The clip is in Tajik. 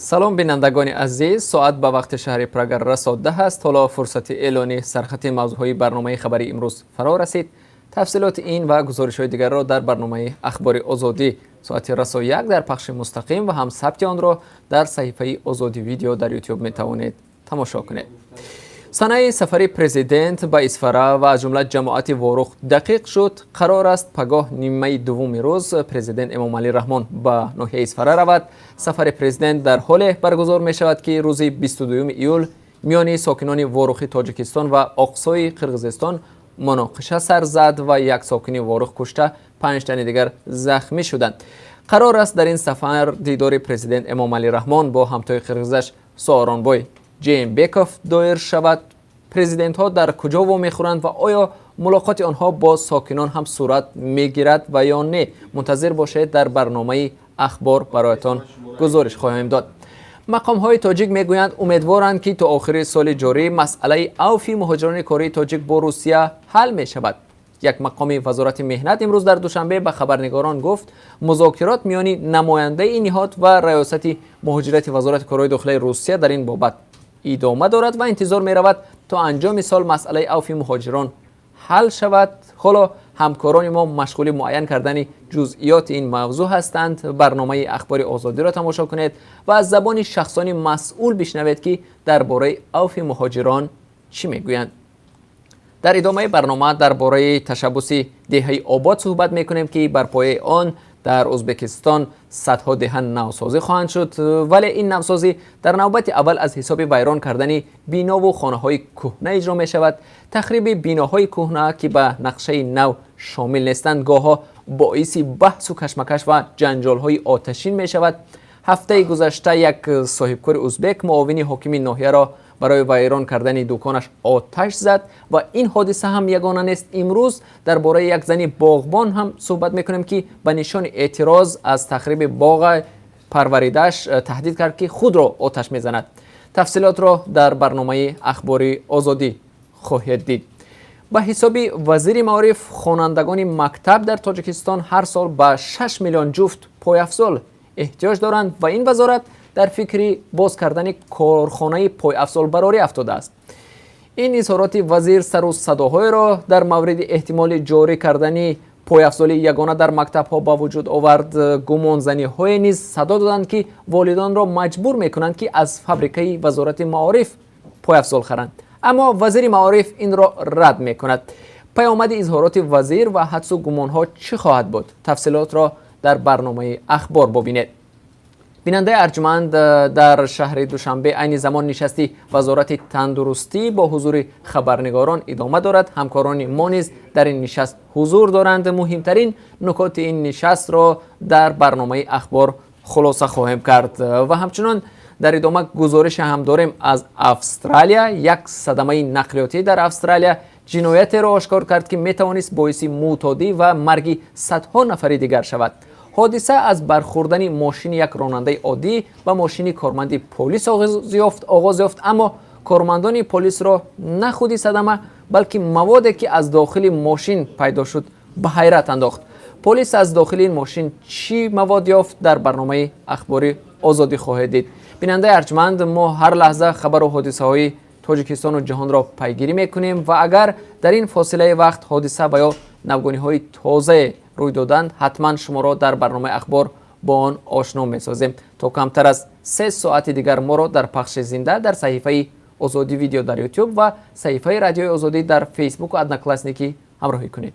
салом бинандагони азиз, соат ба вақти шаҳри Прага расода ҳаст. ҳоло фурсати эълони сархати мавзӯъҳои барномаи хабари имрӯз фаро расид. тафсилоти ин ва гузоришҳои дигарро дар барномаи ахбори озодӣ соати расо 1 дар пахши мустақим ва ҳам сабти онро дар саҳифаи озодӣ видео дар YouTube метавонед тамошо кунед. санаи сафари президент ба Исфара ва аз ҷумла ҷамоати ворух дақиқ шуд. қарор аст пагоҳ нимаи дуввуми рӯз президент Эмомалӣ Раҳмон ба ноҳияи Исфара равад. сафари президент дар ҳоле баргузор мешавад ки рӯзи 22 июл миёни сокинони ворухи Тоҷикистон ва Оқсои Қирғизистон муноқиша сар зад ва як сокини ворух кушта 5 тани дигар захмӣ шуданд. қарор аст дар ин сафар дидори президент Эмомалӣ Раҳмон бо ҳамтои қирғизаш Сооронбой Ҷеймбеков доир шавад. президентҳо дар куҷо вомехӯранд ва оё мулоқоти онҳо бо сокинон ҳам сурат мегирад ва ё не? Мунтазир бошед, дар барномаи ахбор бароятон гузориш хоҳем дод. мақомҳои тоҷик мегӯянд умедворанд ки то охири соли ҷорӣ масъалаи авфи муҳоҷирони кории тоҷик бо Русия ҳал мешавад. як мақоми вазорати меҳнат имрӯз дар душанбе ба хабарнигорон гуфт музокирот миёни намояндаи ниҳод ва раёсати муҳоҷирати вазорати кории дохилаи Русия дар ин бобат идома дорад ва интизор меравад то анҷоми сол масъалаи авфи муҳоҷирон ҳал шавад. ҳоло ҳамкорони мо машғули муайян кардани ҷузъиёти ин мавзӯъ ҳастанд. барномаи ахбори озодиро тамошо кунед ва аз забони шахсони масъул бишнавед ки дар бораи авфи муҳоҷирон чӣ мегӯянд. дар идомаи барнома дар бораи ташаббуси деҳаи обод суҳбат мекунем ки бар пояи он дар Ӯзбекистон садҳо деҳа навсозӣ хоҳанд шуд, вале ин навсозӣ дар навбати аввал аз ҳисоби вайрон кардани бинову хонаҳои кӯҳна иҷро мешавад. тахриби биноҳои кӯҳна ки ба нақшаи нав шомил нестанд гоҳҳо боиси баҳсу кашмакаш ва ҷанҷолҳои оташин мешавад. ҳафтаи гузашта як соҳибкори узбек муовини ҳокими ноҳияро барои вайрон кардани дуконаш оташ зад ва ин ҳодиса ҳам ягона нест. имрӯз дар бораи як зани боғбон ҳам суҳбат мекунем ки ба нишони эътироз аз тахриби боғи парваридааш таҳдид кард ки худро оташ мезанад. тафсилотро дар барномаи ахбори озодӣ хоҳед дид. ба ҳисоби вазири маориф хонандагони мактаб дар Тоҷикистон ҳар сол ба 6 миллион ҷуфт пойафзол эҳтиёҷ доранд ва ин вазорат дар фикри боз кардани корхонаи пойафзолбарорӣ афтодааст. ин изҳороти вазир сару садоҳоеро дар мавриди эҳтимоли ҷорӣ кардани пойафзоли ягона дар мактабҳо ба вуҷуд овард. гумонзаниҳое низ садо доданд ки волидонро маҷбур мекунанд ки аз фабрикаи вазорати маориф пойафзол харанд. аммо вазири маориф инро рад мекунад. паёмади изҳороти вазир ва ҳадсу гумонҳо чӣ хоҳад буд? тафсилотро дар барномаи ахбор бобинед. бинандаи арҷуманд дар шаҳри Душанбе айни замон нишасти вазорати тандурустӣ бо ҳузури хабарнигорон идома дорад. ҳамкорони мо низ дар ин нишаст ҳузур доранд. муҳимтарин нукоти ин нишастро дар барномаи ахбор хулоса хоҳем кард ва ҳамчунон дар идома гузориша ҳам дорем аз Австралия. як садамаи нақлиётӣ дар Австралия ҷиноятеро ошкор кард ки метавонист боиси мӯтодӣ ва марги садҳо нафари дигар шавад. ҳодиса аз бархӯрдани мошини як ронандаи оддӣ ба мошини корманди полис оғоз ёфт, аммо кормандони полисро на худи садама балки маводе ки аз дохили мошин пайдо шуд ба ҳайрат андохт. полис аз дохили ин мошин чӣ мавод ёфт? дар барномаи ахбори озодӣ хоҳед дид. бинандаи арҷманд мо ҳар лаҳза хабару ҳодисаҳои Тоҷикистону ҷаҳонро пайгирӣ мекунем ва агар дар ин фосилаи вақт ҳодиса ва ё навгониҳои тозае рӯй доданд ҳатман шуморо дар барномаи ахбор бо он ошно месозем. то камтар аз 3 соати дигар моро дар пахши зинда дар саҳифаи озодӣ видео дар YouTube ва саҳифаи радиои озодӣ дар Facebook ва одноклассники ҳамроҳӣ кунед.